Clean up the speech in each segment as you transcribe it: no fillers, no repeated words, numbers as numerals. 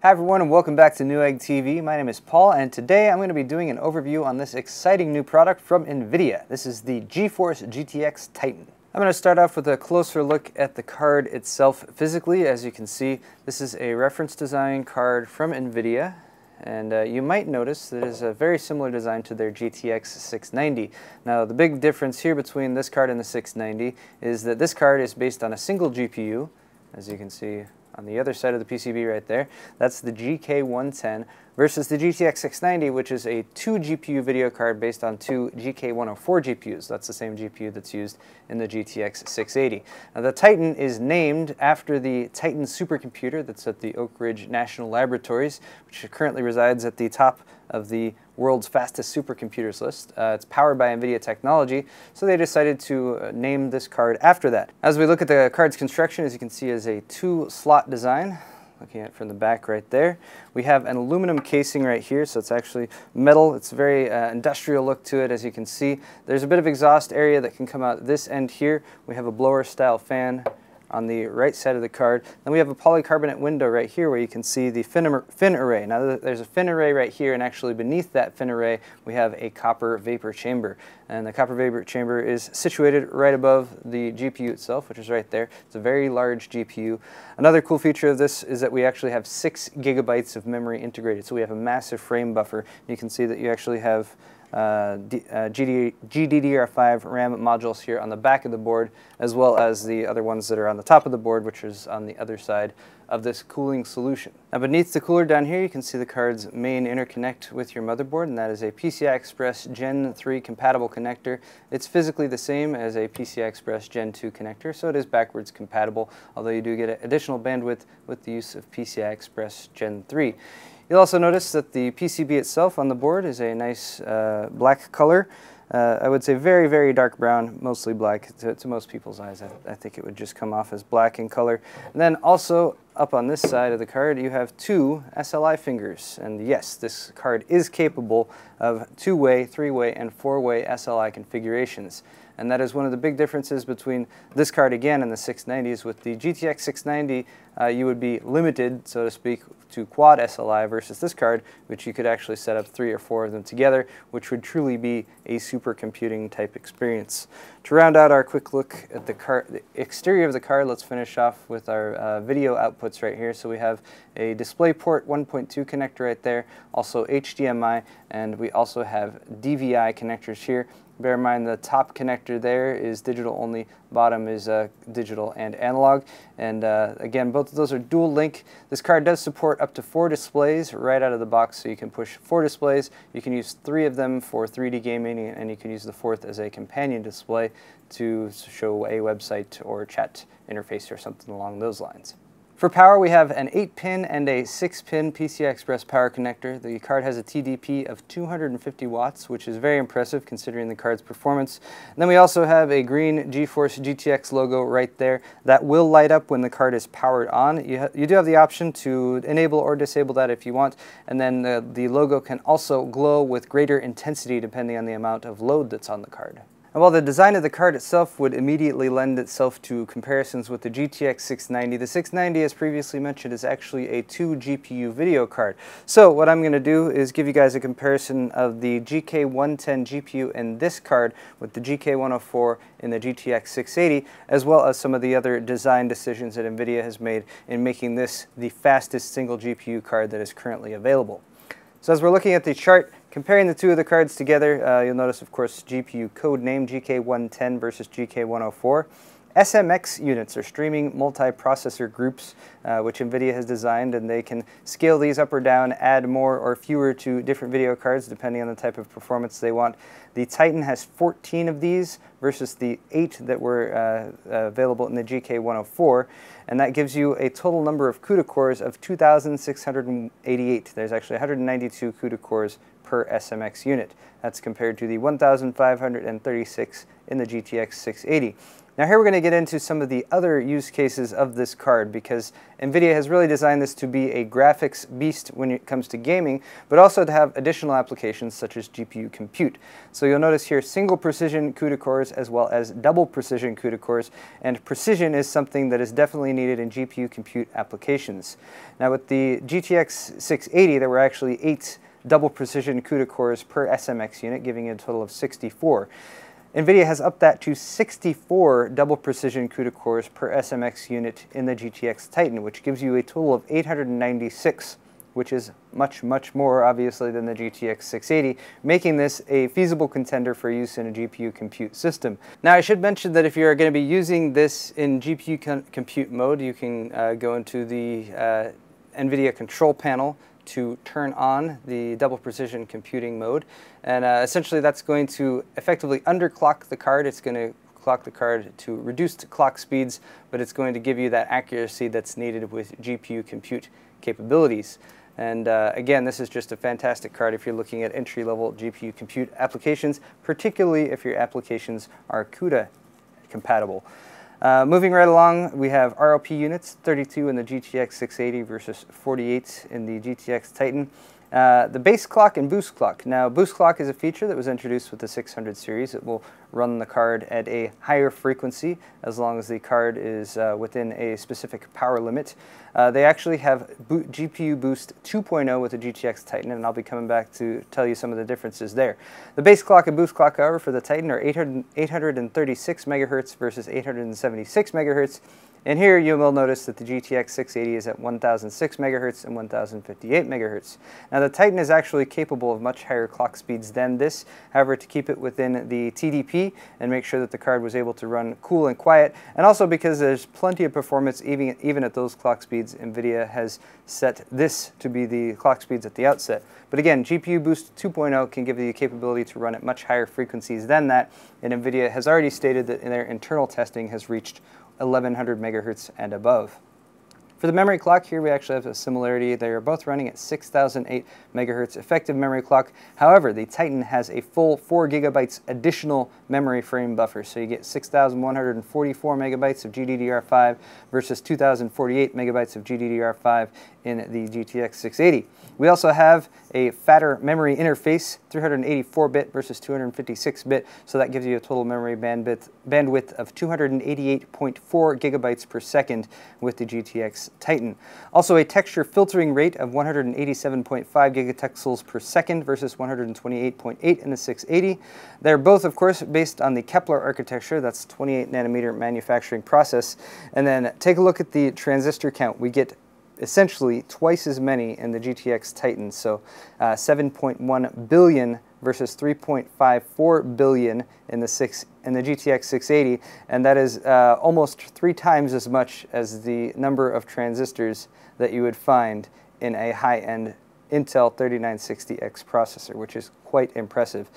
Hi everyone and welcome back to Newegg TV. My name is Paul and today I'm going to be doing an overview on this exciting new product from NVIDIA. This is the GeForce GTX Titan. I'm going to start off with a closer look at the card itself physically. As you can see, this is a reference design card from NVIDIA, and you might notice that it is a very similar design to their GTX 690. Now the big difference here between this card and the 690 is that this card is based on a single GPU, as you can see on the other side of the PCB right there. That's the GK110 versus the GTX 690, which is a 2 GPU video card based on 2 GK104 GPUs. That's the same GPU that's used in the GTX 680. Now, the Titan is named after the Titan supercomputer that's at the Oak Ridge National Laboratories, which currently resides at the top of the world's fastest supercomputers list. It's powered by NVIDIA technology, so they decided to name this card after that. As we look at the card's construction, as you can see, is a 2-slot design. Looking at it from the back right there, we have an aluminum casing right here, so it's actually metal. It's a very industrial look to it, as you can see. There's a bit of exhaust area that can come out this end here. We have a blower style fan on the right side of the card. Then we have a polycarbonate window right here where you can see the fin array. Now there's a fin array right here, and actually beneath that fin array we have a copper vapor chamber. And the copper vapor chamber is situated right above the GPU itself, which is right there. It's a very large GPU. Another cool feature of this is that we actually have 6 gigabytes of memory integrated. So we have a massive frame buffer. You can see that you actually have GDDR5 RAM modules here on the back of the board, as well as the other ones that are on the top of the board, which is on the other side of this cooling solution. Now beneath the cooler down here you can see the card's main interconnect with your motherboard, and that is a PCI Express Gen 3 compatible connector. It's physically the same as a PCI Express Gen 2 connector, so it is backwards compatible, although you do get additional bandwidth with the use of PCI Express Gen 3. You'll also notice that the PCB itself on the board is a nice black color. I would say very, very dark brown, mostly black to most people's eyes. I think it would just come off as black in color. And then also up on this side of the card you have 2 SLI fingers. And yes, this card is capable of 2-way, 3-way, and 4-way SLI configurations. And that is one of the big differences between this card again and the 690s. With the GTX 690, you would be limited, so to speak, to quad SLI versus this card, which you could actually set up 3 or 4 of them together, which would truly be a supercomputing type experience. To round out our quick look at the exterior of the card, let's finish off with our video outputs right here. So we have a DisplayPort 1.2 connector right there, also HDMI, and we also have DVI connectors here. Bear in mind the top connector there is digital only, bottom is digital and analog. And again, both of those are dual link. This card does support up to 4 displays right out of the box, so you can push 4 displays. You can use 3 of them for 3D gaming, and you can use the 4th as a companion display to show a website or chat interface or something along those lines. For power, we have an 8-pin and a 6-pin PCI Express power connector. The card has a TDP of 250 watts, which is very impressive considering the card's performance. And then we also have a green GeForce GTX logo right there that will light up when the card is powered on. You do have the option to enable or disable that if you want, and then the logo can also glow with greater intensity depending on the amount of load that's on the card. And while the design of the card itself would immediately lend itself to comparisons with the GTX 690, the 690, as previously mentioned, is actually a 2 GPU video card. So what I'm going to do is give you guys a comparison of the GK110 GPU in this card with the GK104 in the GTX 680, as well as some of the other design decisions that NVIDIA has made in making this the fastest single GPU card that is currently available. So as we're looking at the chart, comparing the two of the cards together, you'll notice, of course, GPU code name GK110 versus GK104. SMX units are streaming multi-processor groups, which NVIDIA has designed, and they can scale these up or down, add more or fewer to different video cards depending on the type of performance they want. The Titan has 14 of these versus the 8 that were available in the GK104, and that gives you a total number of CUDA cores of 2,688. There's actually 192 CUDA cores per SMX unit. That's compared to the 1,536 in the GTX 680. Now here we're going to get into some of the other use cases of this card, because NVIDIA has really designed this to be a graphics beast when it comes to gaming, but also to have additional applications such as GPU compute. So you'll notice here single precision CUDA cores as well as double precision CUDA cores, and precision is something that is definitely needed in GPU compute applications. Now with the GTX 680, there were actually 8 double precision CUDA cores per SMX unit, giving it a total of 64. NVIDIA has upped that to 64 double precision CUDA cores per SMX unit in the GTX Titan, which gives you a total of 896, which is much, much more, obviously, than the GTX 680, making this a feasible contender for use in a GPU compute system. Now, I should mention that if you're going to be using this in GPU compute mode, you can go into the NVIDIA control panel to turn on the double precision computing mode, and essentially that's going to effectively underclock the card. It's going to clock the card to reduced clock speeds, but it's going to give you that accuracy that's needed with GPU compute capabilities. And again, this is just a fantastic card if you're looking at entry-level GPU compute applications, particularly if your applications are CUDA compatible. Moving right along, we have RLP units, 32 in the GTX 680 versus 48 in the GTX Titan. The base clock and boost clock. Now, boost clock is a feature that was introduced with the 600 series. It will run the card at a higher frequency as long as the card is within a specific power limit. They actually have GPU Boost 2.0 with the GTX Titan, and I'll be coming back to tell you some of the differences there. The base clock and boost clock, however, for the Titan are 836 megahertz versus 876 megahertz. And here you will notice that the GTX 680 is at 1006 megahertz and 1058 megahertz. Now the Titan is actually capable of much higher clock speeds than this. However, to keep it within the TDP and make sure that the card was able to run cool and quiet, and also because there's plenty of performance even at those clock speeds, NVIDIA has set this to be the clock speeds at the outset. But again, GPU Boost 2.0 can give you the capability to run at much higher frequencies than that, and NVIDIA has already stated that in their internal testing has reached 1100 megahertz and above. For the memory clock, here we actually have a similarity. They are both running at 6008 megahertz effective memory clock. However, the Titan has a full 4 gigabytes additional memory frame buffer, so you get 6144 megabytes of GDDR5 versus 2048 megabytes of GDDR5 in the GTX 680. We also have a fatter memory interface, 384-bit versus 256-bit, so that gives you a total memory bandwidth of 288.4 gigabytes per second with the GTX Titan. Also a texture filtering rate of 187.5 gigatexels per second versus 128.8 in the 680. They're both, of course, based on the Kepler architecture, that's 28 nanometer manufacturing process. And then take a look at the transistor count. We get essentially twice as many in the GTX Titan, so 7.1 billion versus 3.54 billion in the GTX 680, and that is almost 3 times as much as the number of transistors that you would find in a high-end Intel 3960X processor, which is quite impressive.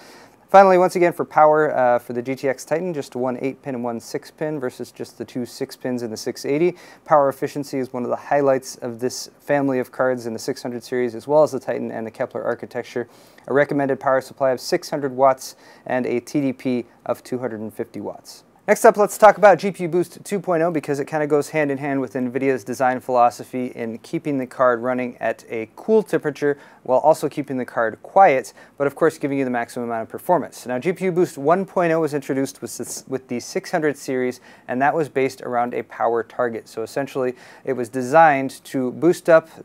Finally, once again, for power, for the GTX Titan, just one 8-pin and one 6-pin versus just the 2 6-pins in the 680. Power efficiency is one of the highlights of this family of cards in the 600 series, as well as the Titan and the Kepler architecture. A recommended power supply of 600 watts and a TDP of 250 watts. Next up, let's talk about GPU Boost 2.0 because it kind of goes hand in hand with NVIDIA's design philosophy in keeping the card running at a cool temperature while also keeping the card quiet, but of course giving you the maximum amount of performance. Now, GPU Boost 1.0 was introduced with the 600 series, and that was based around a power target. So essentially, it was designed to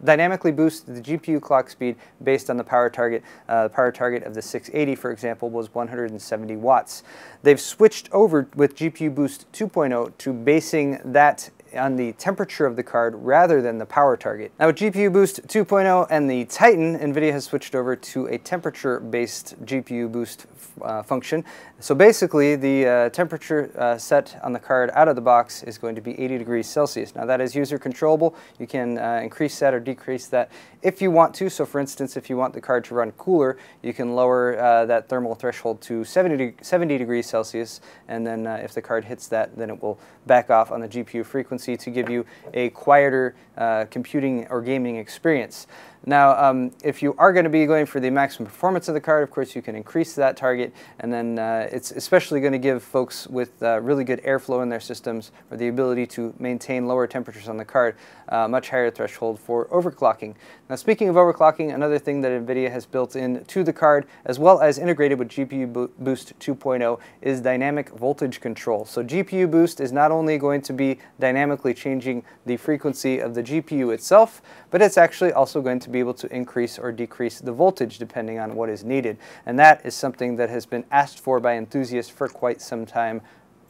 dynamically boost the GPU clock speed based on the power target. The power target of the 680, for example, was 170 watts. They've switched over with GPU Boost 2.0 to basing that on the temperature of the card rather than the power target. Now with GPU Boost 2.0 and the Titan, NVIDIA has switched over to a temperature-based GPU Boost function. So basically the temperature set on the card out of the box is going to be 80 degrees Celsius. Now that is user controllable. You can increase that or decrease that if you want to. So for instance, if you want the card to run cooler, you can lower that thermal threshold to 70 degrees Celsius, and then if the card hits that, then it will back off on the GPU frequency to give you a quieter computing or gaming experience. Now, if you are going to be going for the maximum performance of the card, of course you can increase that target, and then it's especially going to give folks with really good airflow in their systems, or the ability to maintain lower temperatures on the card, much higher threshold for overclocking. Now, speaking of overclocking, another thing that NVIDIA has built into the card, as well as integrated with GPU Boost 2.0, is dynamic voltage control. So GPU Boost is not only going to be dynamically changing the frequency of the GPU itself, but it's actually also going to be able to increase or decrease the voltage depending on what is needed. And that is something that has been asked for by enthusiasts for quite some time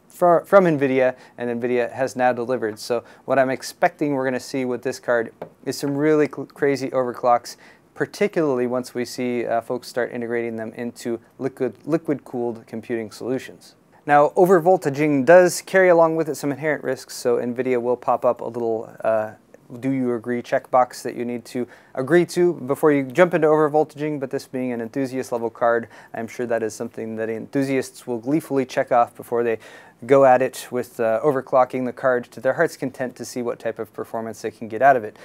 from NVIDIA, and NVIDIA has now delivered. So what I'm expecting we're going to see with this card is some really crazy overclocks, particularly once we see folks start integrating them into liquid-cooled computing solutions. Now, overvoltaging does carry along with it some inherent risks, so NVIDIA will pop up a little do you agree checkbox that you need to agree to before you jump into overvoltaging, but this being an enthusiast level card, I'm sure that is something that enthusiasts will gleefully check off before they go at it with overclocking the card to their heart's content to see what type of performance they can get out of it.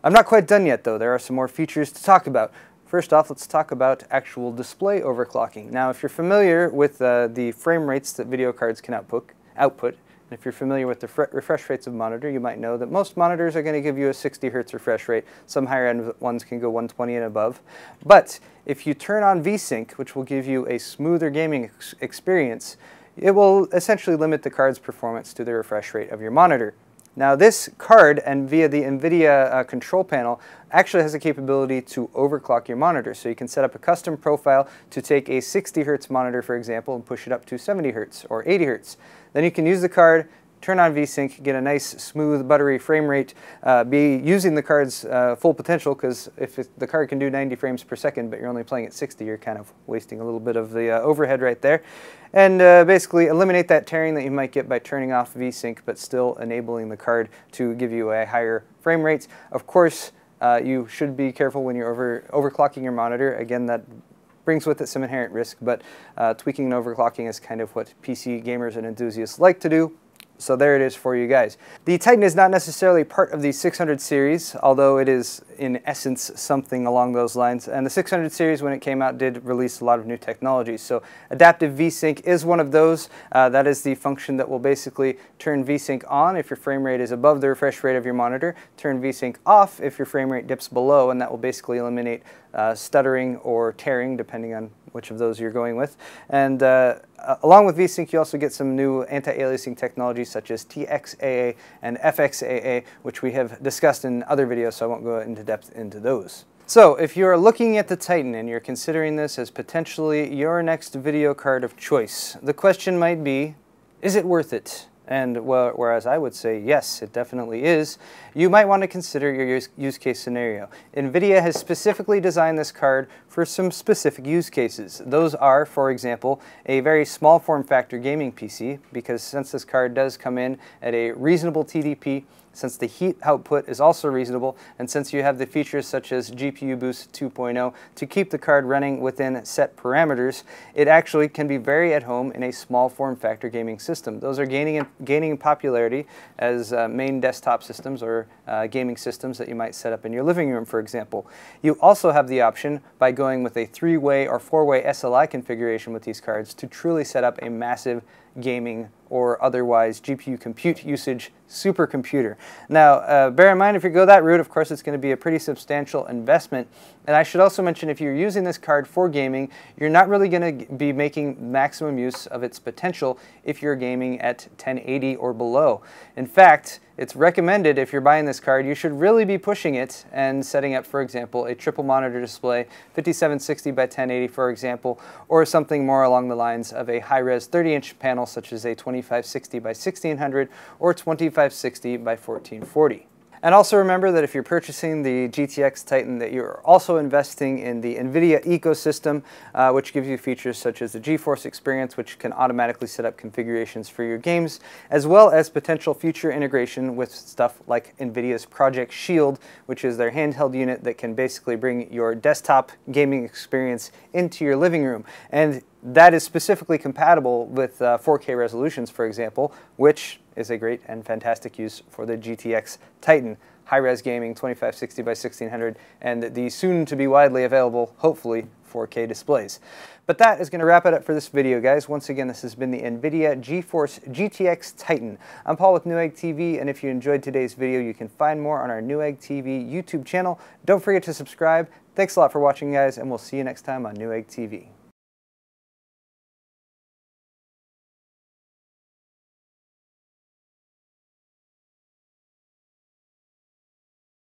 I'm not quite done yet though. There are some more features to talk about. First off, let's talk about actual display overclocking. Now, if you're familiar with the frame rates that video cards can output, and if you're familiar with the refresh rates of monitor, you might know that most monitors are going to give you a 60 Hz refresh rate. Some higher end ones can go 120 and above. But if you turn on Vsync, which will give you a smoother gaming experience, it will essentially limit the card's performance to the refresh rate of your monitor. Now, this card, and via the NVIDIA control panel, actually has the capability to overclock your monitor. So you can set up a custom profile to take a 60 Hz monitor, for example, and push it up to 70 Hz or 80 Hz. Then you can use the card, turn on Vsync, get a nice, smooth, buttery frame rate, be using the card's full potential, because if the card can do 90 frames per second, but you're only playing at 60, you're kind of wasting a little bit of the overhead right there. And basically eliminate that tearing that you might get by turning off Vsync, but still enabling the card to give you a higher frame rate. Of course, you should be careful when you're overclocking your monitor. Again, that brings with it some inherent risk, but tweaking and overclocking is kind of what PC gamers and enthusiasts like to do. So there it is for you guys. The Titan is not necessarily part of the 600 series, although it is in essence something along those lines. And the 600 series, when it came out, did release a lot of new technologies. So adaptive Vsync is one of those. That is the function that will basically turn Vsync on if your frame rate is above the refresh rate of your monitor, turn Vsync off if your frame rate dips below, and that will basically eliminate stuttering or tearing, depending on which of those you're going with. And along with Vsync, you also get some new anti-aliasing technologies such as TXAA and FXAA, which we have discussed in other videos, so I won't go into depth into those. So if you're looking at the Titan and you're considering this as potentially your next video card of choice, the question might be, is it worth it? And whereas I would say yes, it definitely is, you might want to consider your use case scenario. NVIDIA has specifically designed this card for some specific use cases. Those are, for example, a very small form factor gaming PC, because since this card does come in at a reasonable TDP, since the heat output is also reasonable, and since you have the features such as GPU Boost 2.0 to keep the card running within set parameters, it actually can be very at home in a small form factor gaming system. Those are gaining in popularity as main desktop systems or gaming systems that you might set up in your living room, for example. You also have the option, by going with a 3-way or 4-way SLI configuration with these cards, to truly set up a massive gaming or otherwise GPU compute usage supercomputer. Now, bear in mind, if you go that route, of course, it's going to be a pretty substantial investment. And I should also mention, if you're using this card for gaming, you're not really going to be making maximum use of its potential if you're gaming at 1080 or below. In fact, it's recommended, if you're buying this card, you should really be pushing it and setting up, for example, a triple monitor display, 5760 by 1080, for example, or something more along the lines of a high-res 30-inch panel, such as a 2560 by 1600 or 2560 by 1440. And also remember that if you're purchasing the GTX Titan, that you're also investing in the NVIDIA ecosystem, which gives you features such as the GeForce experience, which can automatically set up configurations for your games, as well as potential future integration with stuff like NVIDIA's Project Shield, which is their handheld unit that can basically bring your desktop gaming experience into your living room. And that is specifically compatible with 4K resolutions, for example, which is a great and fantastic use for the GTX Titan. High-res gaming, 2560 by 1600, and the soon-to-be widely available, hopefully, 4K displays. But that is going to wrap it up for this video, guys. Once again, this has been the NVIDIA GeForce GTX Titan. I'm Paul with Newegg TV, and if you enjoyed today's video, you can find more on our Newegg TV YouTube channel. Don't forget to subscribe. Thanks a lot for watching, guys, and we'll see you next time on Newegg TV.